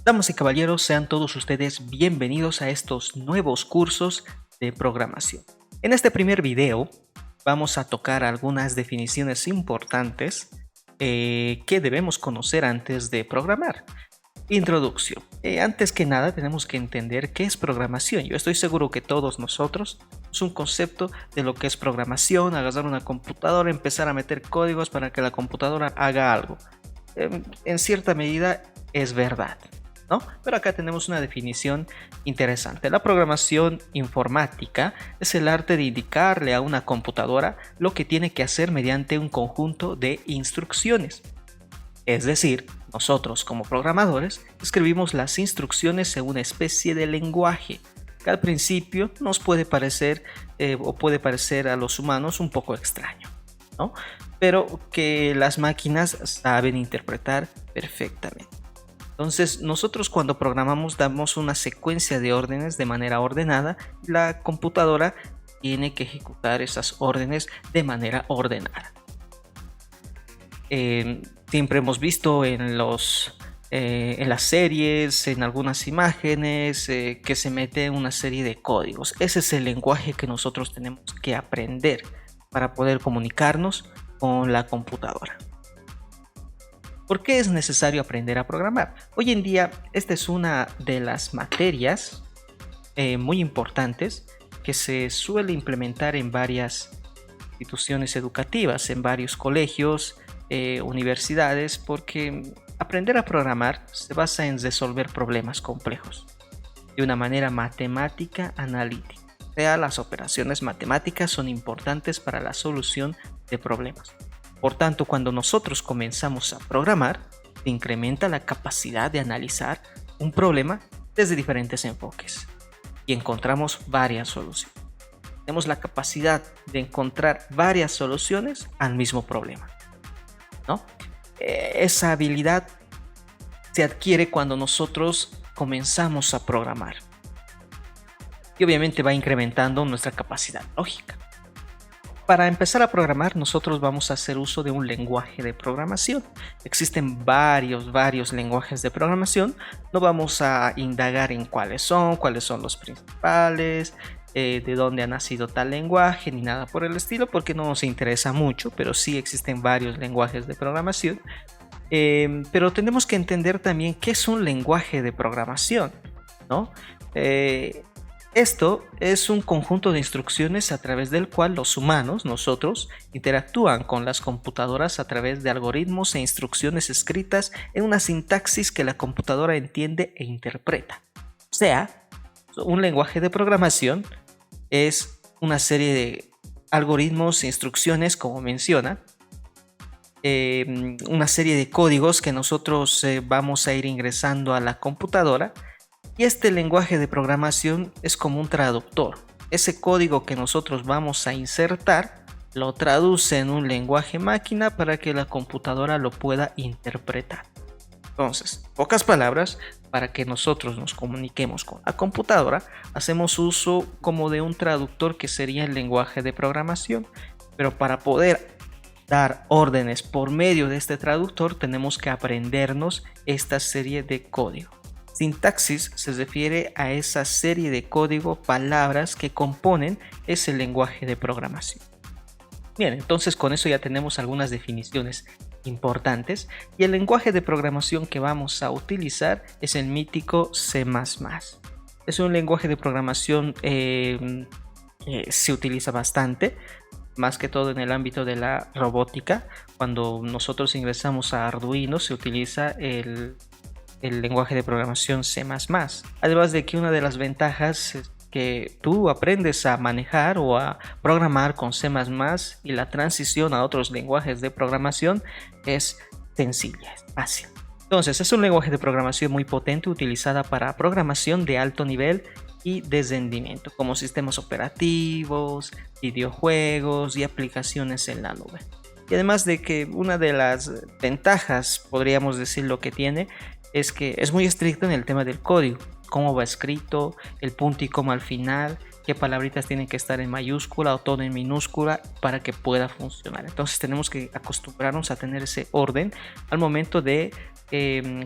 Damas y caballeros, sean todos ustedes bienvenidos a estos nuevos cursos de programación. En este primer video vamos a tocar algunas definiciones importantes que debemos conocer antes de programar. Introducción. Antes que nada tenemos que entender qué es programación. Yo estoy seguro que todos nosotros es un concepto de lo que es programación, agarrar una computadora, empezar a meter códigos para que la computadora haga algo. En cierta medida es verdad, ¿no? Pero acá tenemos una definición interesante. La programación informática es el arte de indicarle a una computadora lo que tiene que hacer mediante un conjunto de instrucciones. Es decir, nosotros como programadores escribimos las instrucciones en una especie de lenguaje que al principio nos puede parecer o puede parecer a los humanos un poco extraño, ¿no? Pero que las máquinas saben interpretar perfectamente. Entonces nosotros cuando programamos damos una secuencia de órdenes de manera ordenada y la computadora tiene que ejecutar esas órdenes de manera ordenada. Siempre hemos visto en las series, en algunas imágenes, que se mete una serie de códigos. Ese es el lenguaje que nosotros tenemos que aprender para poder comunicarnos con la computadora. ¿Por qué es necesario aprender a programar? Hoy en día esta es una de las materias muy importantes que se suele implementar en varias instituciones educativas, en varios colegios, universidades, porque aprender a programar se basa en resolver problemas complejos de una manera matemática analítica. O sea, las operaciones matemáticas son importantes para la solución de problemas. Por tanto, cuando nosotros comenzamos a programar, se incrementa la capacidad de analizar un problema desde diferentes enfoques y encontramos varias soluciones. Tenemos la capacidad de encontrar varias soluciones al mismo problema, ¿no? Esa habilidad se adquiere cuando nosotros comenzamos a programar y obviamente va incrementando nuestra capacidad lógica. Para empezar a programar, nosotros vamos a hacer uso de un lenguaje de programación. Existen varios lenguajes de programación. No vamos a indagar en cuáles son los principales, de dónde ha nacido tal lenguaje, ni nada por el estilo, porque no nos interesa mucho, pero sí existen varios lenguajes de programación. Pero tenemos que entender también qué es un lenguaje de programación, ¿no? Esto es un conjunto de instrucciones a través del cual los humanos, nosotros, interactúan con las computadoras a través de algoritmos e instrucciones escritas en una sintaxis que la computadora entiende e interpreta. O sea, un lenguaje de programación es una serie de algoritmos e instrucciones, como menciona, una serie de códigos que nosotros vamos a ir ingresando a la computadora. Y este lenguaje de programación es como un traductor. Ese código que nosotros vamos a insertar lo traduce en un lenguaje máquina para que la computadora lo pueda interpretar. Entonces, pocas palabras, para que nosotros nos comuniquemos con la computadora, hacemos uso como de un traductor que sería el lenguaje de programación. Pero para poder dar órdenes por medio de este traductor tenemos que aprendernos esta serie de código. Sintaxis se refiere a esa serie de código, palabras que componen ese lenguaje de programación. Bien, entonces con eso ya tenemos algunas definiciones importantes y el lenguaje de programación que vamos a utilizar es el mítico C++. Es un lenguaje de programación se utiliza bastante, más que todo en el ámbito de la robótica. Cuando nosotros ingresamos a Arduino se utiliza el lenguaje de programación C++. Además de que una de las ventajas es que tú aprendes a manejar o a programar con C++ y la transición a otros lenguajes de programación es sencilla, es fácil. Entonces es un lenguaje de programación muy potente utilizada para programación de alto nivel y de rendimiento, como sistemas operativos, videojuegos y aplicaciones en la nube. Y además de que una de las ventajas, podríamos decir, lo que tiene es que es muy estricto en el tema del código, cómo va escrito, el punto y coma al final, qué palabritas tienen que estar en mayúscula o todo en minúscula para que pueda funcionar. Entonces tenemos que acostumbrarnos a tener ese orden al momento de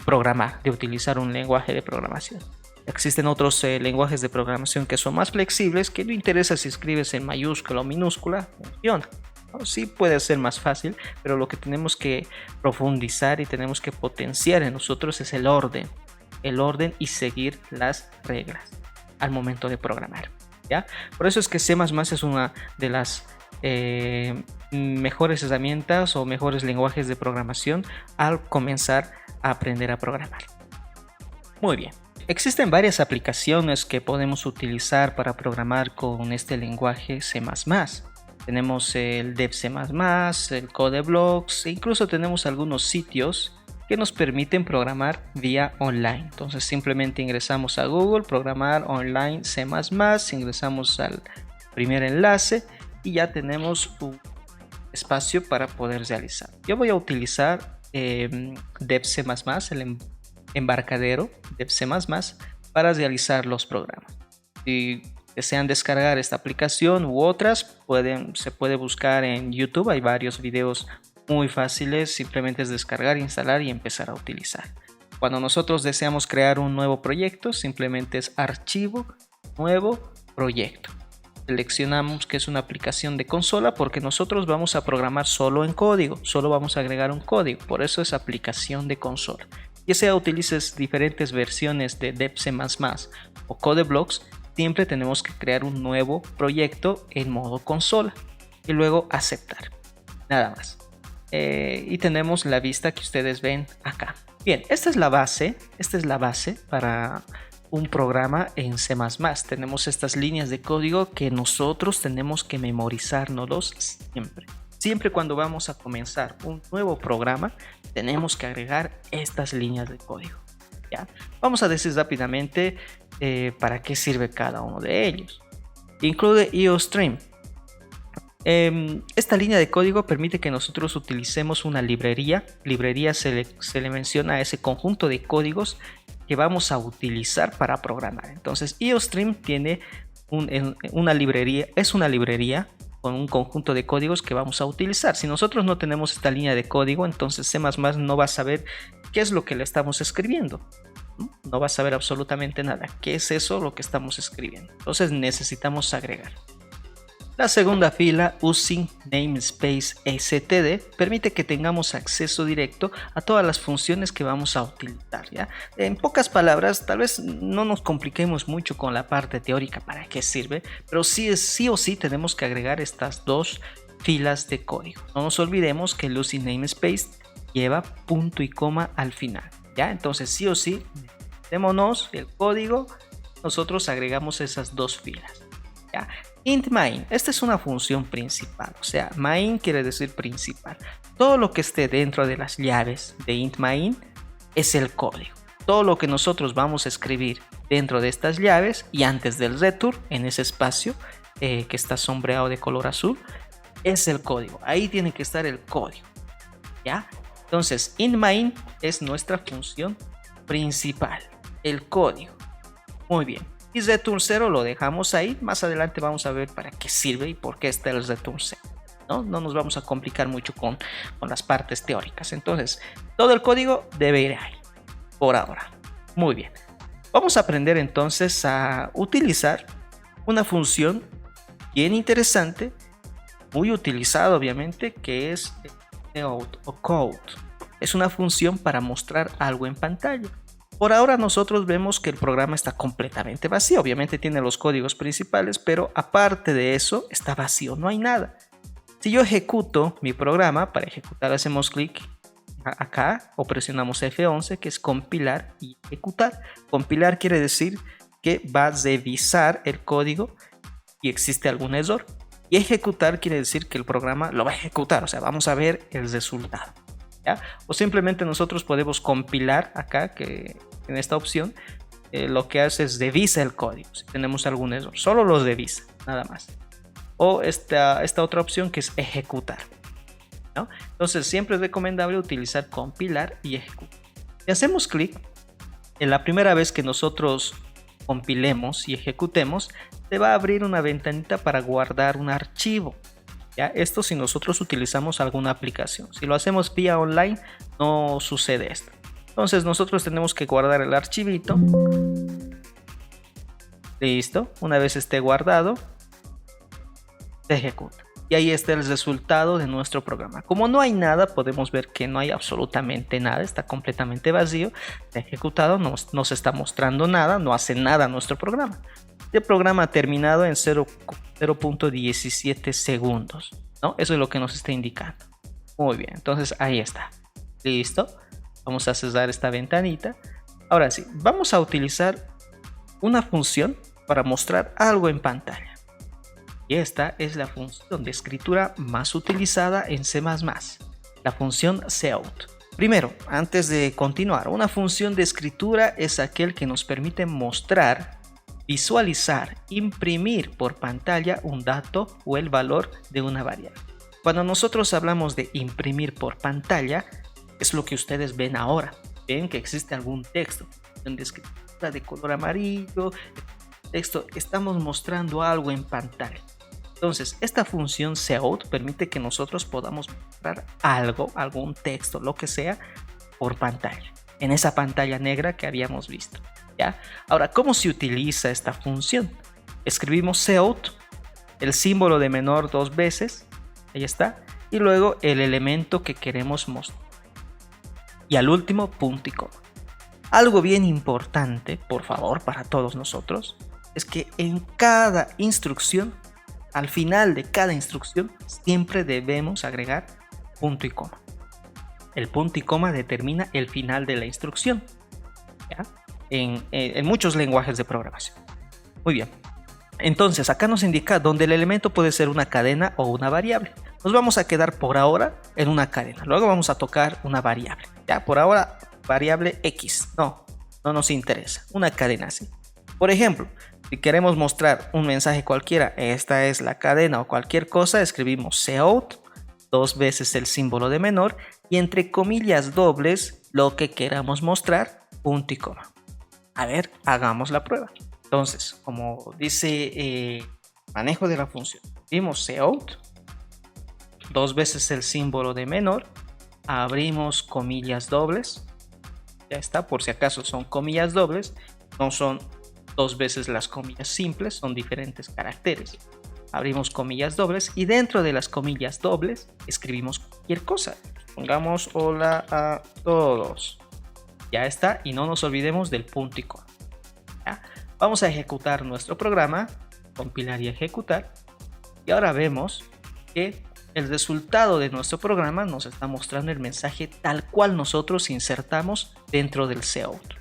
programar, de utilizar un lenguaje de programación. Existen otros lenguajes de programación que son más flexibles, que no interesa si escribes en mayúscula o minúscula, funciona. ¿No? Sí puede ser más fácil, pero lo que tenemos que profundizar y tenemos que potenciar en nosotros es el orden y seguir las reglas al momento de programar. ¿Ya? Por eso es que C++ es una de las mejores herramientas o mejores lenguajes de programación al comenzar a aprender a programar. Muy bien. Existen varias aplicaciones que podemos utilizar para programar con este lenguaje C++. Tenemos el Dev C++, el Codeblox e incluso tenemos algunos sitios que nos permiten programar vía online. Entonces simplemente ingresamos a Google, programar online C++, ingresamos al primer enlace y ya tenemos un espacio para poder realizar. Yo voy a utilizar Dev C++, el embarcadero Dev C++ para realizar los programas. Si desean descargar esta aplicación u otras, se puede buscar en YouTube. Hay varios videos muy fáciles, simplemente es descargar, instalar y empezar a utilizar. Cuando nosotros deseamos crear un nuevo proyecto, simplemente es archivo, nuevo proyecto. Seleccionamos que es una aplicación de consola porque nosotros vamos a programar solo en código, solo vamos a agregar un código, por eso es aplicación de consola. Ya sea utilices diferentes versiones de Dev C++ o Codeblox, siempre tenemos que crear un nuevo proyecto en modo consola y luego aceptar. Nada más. Y tenemos la vista que ustedes ven acá. Bien, esta es la base para un programa en C++. Tenemos estas líneas de código que nosotros tenemos que memorizárnoslos siempre. Siempre cuando vamos a comenzar un nuevo programa, tenemos que agregar estas líneas de código. ¿Ya? Vamos a decir rápidamente para qué sirve cada uno de ellos. Incluye IOStream. Esta línea de código permite que nosotros utilicemos una librería. Librería se le menciona a ese conjunto de códigos que vamos a utilizar para programar. Entonces IOStream tiene una librería, es una librería con un conjunto de códigos que vamos a utilizar. Si nosotros no tenemos esta línea de código, entonces C++ no va a saber qué es lo que le estamos escribiendo. No va a saber absolutamente nada. ¿Qué es eso lo que estamos escribiendo? Entonces necesitamos agregar. La segunda fila, Using Namespace std, permite que tengamos acceso directo a todas las funciones que vamos a utilizar. ¿Ya? En pocas palabras, tal vez no nos compliquemos mucho con la parte teórica para qué sirve, pero sí o sí tenemos que agregar estas dos filas de código. No nos olvidemos que el Using Namespace lleva punto y coma al final. ¿Ya? Entonces sí o sí, démonos el código, nosotros agregamos esas dos filas. ¿Ya? Int main, esta es una función principal, o sea, main quiere decir principal. Todo lo que esté dentro de las llaves de int main es el código. Todo lo que nosotros vamos a escribir dentro de estas llaves y antes del return, en ese espacio que está sombreado de color azul, es el código. Ahí tiene que estar el código. ¿Ya? Entonces, int main es nuestra función principal, el código. Muy bien. Y return 0 lo dejamos ahí. Más adelante vamos a ver para qué sirve y por qué está el return 0. No nos vamos a complicar mucho con las partes teóricas. Entonces, todo el código debe ir ahí. Por ahora. Muy bien. Vamos a aprender entonces a utilizar una función bien interesante, muy utilizada obviamente, que es Note o Code. Es una función para mostrar algo en pantalla. Por ahora nosotros vemos que el programa está completamente vacío. Obviamente tiene los códigos principales, pero aparte de eso está vacío, no hay nada. Si yo ejecuto mi programa, para ejecutar hacemos clic acá o presionamos F11, que es compilar y ejecutar. Compilar quiere decir que va a revisar el código y existe algún error. Y ejecutar quiere decir que el programa lo va a ejecutar, o sea, vamos a ver el resultado. ¿Ya? O simplemente nosotros podemos compilar acá, que en esta opción lo que hace es revisa el código. Si tenemos algún error, solo los revisa, nada más. O esta otra opción que es ejecutar, ¿no? Entonces siempre es recomendable utilizar compilar y ejecutar. Si hacemos clic, en la primera vez que nosotros compilemos y ejecutemos, se va a abrir una ventanita para guardar un archivo. ¿Ya? Esto si nosotros utilizamos alguna aplicación. Si lo hacemos vía online, no sucede esto. Entonces nosotros tenemos que guardar el archivito. Listo. Una vez esté guardado, se ejecuta. Y ahí está el resultado de nuestro programa. Como no hay nada, podemos ver que no hay absolutamente nada, está completamente vacío. Está ejecutado, no se está mostrando nada, no hace nada nuestro programa. El programa ha terminado en 0.17 segundos, ¿no? Eso es lo que nos está indicando. Muy bien, entonces ahí está. Listo. Vamos a cerrar esta ventanita. Ahora sí, vamos a utilizar una función para mostrar algo en pantalla. Y esta es la función de escritura más utilizada en C++, la función cout. Primero, antes de continuar, una función de escritura es aquel que nos permite mostrar, visualizar, imprimir por pantalla un dato o el valor de una variable. Cuando nosotros hablamos de imprimir por pantalla, es lo que ustedes ven ahora. Ven que existe algún texto de escritura de color amarillo, texto, estamos mostrando algo en pantalla. Entonces, esta función cout permite que nosotros podamos mostrar algo, algún texto, lo que sea, por pantalla, en esa pantalla negra que habíamos visto, ¿ya? Ahora, ¿cómo se utiliza esta función? Escribimos cout, el símbolo de menor 2 veces, ahí está, y luego el elemento que queremos mostrar. Y al último, punto y coma. Algo bien importante, por favor, para todos nosotros, es que en cada instrucción, al final de cada instrucción, siempre debemos agregar punto y coma. El punto y coma determina el final de la instrucción, ¿ya? En muchos lenguajes de programación. Muy bien. Entonces, acá nos indica donde el elemento puede ser una cadena o una variable. Nos vamos a quedar por ahora en una cadena. Luego vamos a tocar una variable. Ya, por ahora, variable X. No nos interesa. Una cadena así. Por ejemplo, si queremos mostrar un mensaje cualquiera, esta es la cadena o cualquier cosa, escribimos cout, 2 veces el símbolo de menor y entre comillas dobles lo que queramos mostrar, punto y coma. A ver, hagamos la prueba. Entonces, como dice manejo de la función, escribimos cout, 2 veces el símbolo de menor, abrimos comillas dobles, ya está, por si acaso son comillas dobles, no son 2 veces las comillas simples, son diferentes caracteres. Abrimos comillas dobles y dentro de las comillas dobles escribimos cualquier cosa. Pongamos hola a todos. Ya está, y no nos olvidemos del punto y coma. ¿Ya? Vamos a ejecutar nuestro programa, compilar y ejecutar. Y ahora vemos que el resultado de nuestro programa nos está mostrando el mensaje tal cual nosotros insertamos dentro del cout.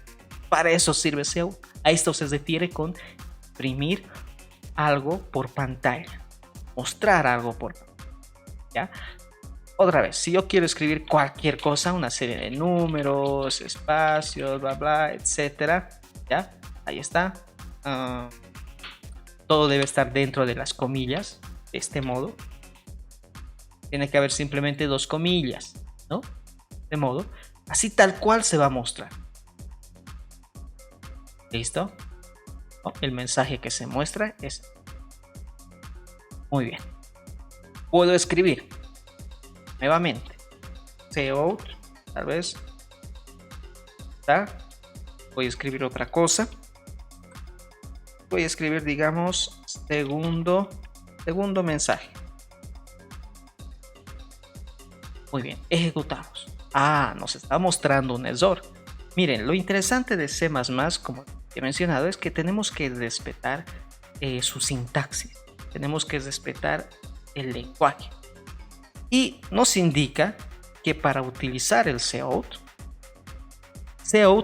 Para eso sirve cout. A esto se refiere con imprimir algo por pantalla, mostrar algo por pantalla, ¿ya? Otra vez, si yo quiero escribir cualquier cosa, una serie de números, espacios, bla bla, etcétera, ¿ya? Ahí está. Todo debe estar dentro de las comillas, de este modo. Tiene que haber simplemente 2 comillas, ¿no? De modo, así tal cual se va a mostrar. ¿Listo? El mensaje que se muestra es... Muy bien. Puedo escribir nuevamente cout, tal vez. ¿Está? Voy a escribir otra cosa. Voy a escribir, digamos, segundo mensaje. Muy bien, ejecutamos. Nos está mostrando un error. Miren, lo interesante de C++, como he mencionado, es que tenemos que respetar su sintaxis. Tenemos que respetar el lenguaje. Y nos indica que para utilizar el cout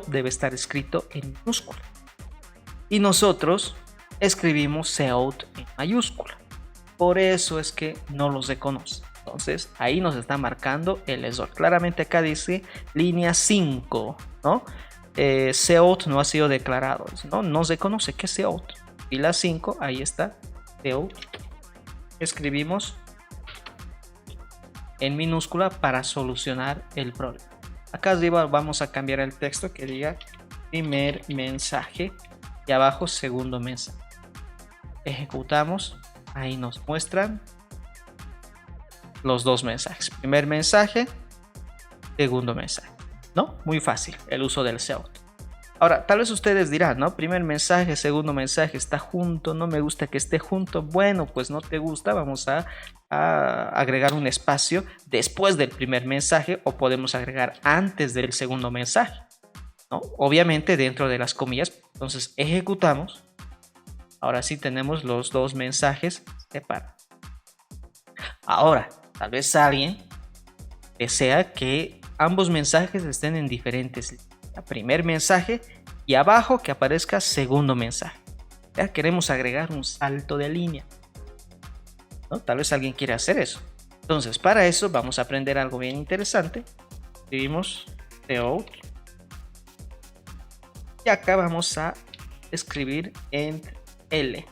debe estar escrito en minúscula. Y nosotros escribimos cout en mayúscula. Por eso es que no los reconoce. Entonces, ahí nos está marcando el error. Claramente acá dice línea 5, ¿no? Cout no ha sido declarado, ¿no? No se conoce qué es cout. Y la 5, ahí está, cout. Escribimos en minúscula para solucionar el problema. Acá arriba vamos a cambiar el texto que diga primer mensaje y abajo segundo mensaje. Ejecutamos, ahí nos muestran los 2 mensajes. Primer mensaje, segundo mensaje. ¿no? Muy fácil el uso del SEOT. Ahora, tal vez ustedes dirán, ¿no? Primer mensaje, segundo mensaje, está junto, no me gusta que esté junto. Bueno, pues no te gusta, vamos a agregar un espacio después del primer mensaje o podemos agregar antes del segundo mensaje, ¿no? Obviamente dentro de las comillas. Entonces ejecutamos. Ahora sí tenemos los dos mensajes separados. Ahora, tal vez alguien desea que ambos mensajes estén en diferentes líneas. Primer mensaje y abajo que aparezca segundo mensaje. Ya queremos agregar un salto de línea, ¿no? Tal vez alguien quiera hacer eso. Entonces, para eso vamos a aprender algo bien interesante. Escribimos SEOT y acá vamos a escribir end L.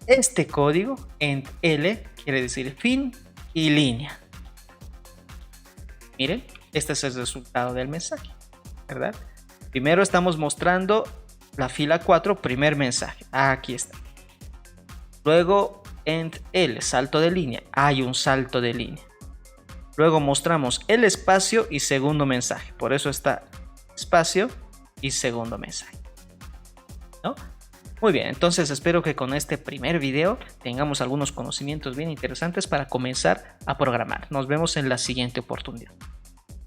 Este código end L quiere decir fin y línea. Miren, este es el resultado del mensaje, ¿verdad? Primero estamos mostrando la fila 4, primer mensaje. Aquí está. Luego end L, salto de línea. Hay un salto de línea. Luego mostramos el espacio y segundo mensaje. Por eso está espacio y segundo mensaje, ¿no? Muy bien, entonces espero que con este primer video tengamos algunos conocimientos bien interesantes para comenzar a programar. Nos vemos en la siguiente oportunidad.